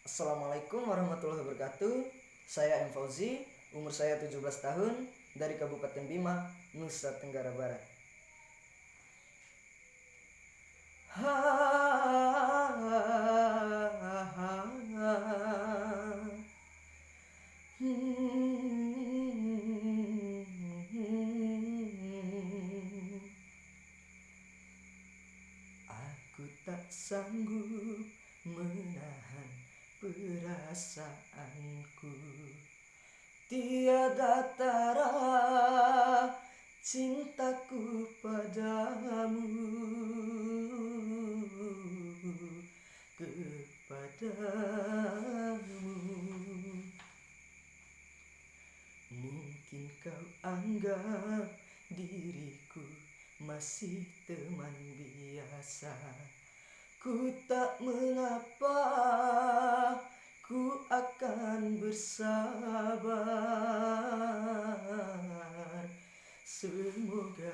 Assalamualaikum warahmatullahi wabarakatuh. Saya M. Fauzi, umur saya 17 tahun, dari Kabupaten Bima, Nusa Tenggara Barat. Aku tak sanggup menahan perasaanku, tiada tara cintaku padamu, kepadamu. Mungkin kau anggap diriku masih teman biasa. Ku tak mengapa, ku akan bersabar. Semoga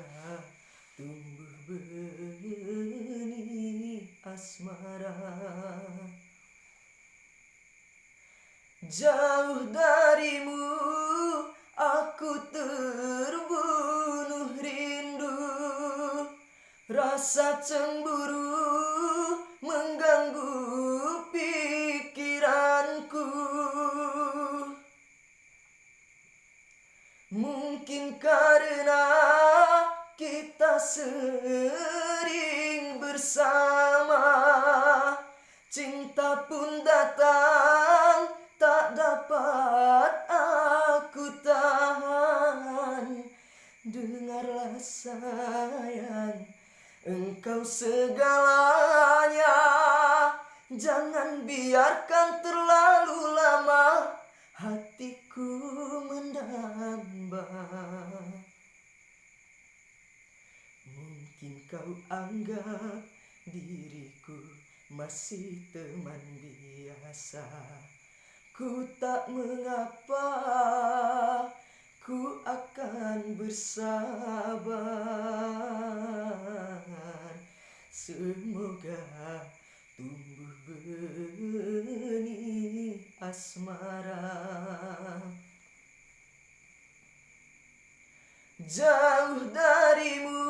tumbuh benih asmara. Jauh darimu aku terbunuh rindu, rasa cemburu mengganggu pikiranku. Mungkin karena kita sering bersama, cinta pun datang tak dapat aku tahan. Dengarlah sayang, engkau segalanya. Jangan biarkan terlalu lama hatiku mendamba. Mungkin kau anggap diriku masih teman biasa. Ku tak mengapa, ku akan bersabar. Semoga tumbuh benih asmara. Jauh darimu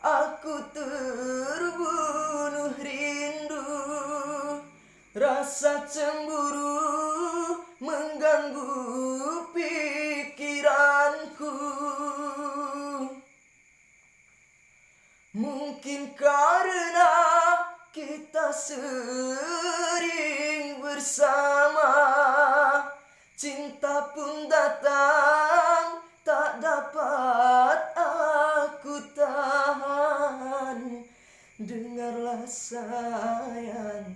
aku terbunuh rindu, rasa cemburu mengganggu pikiranku. Mungkin karena kita sering bersama, cinta pun datang tak dapat aku tahan. Dengarlah sayang,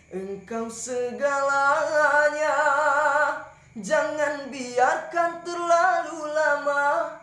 engkau segalanya. Jangan biarkan terlalu lama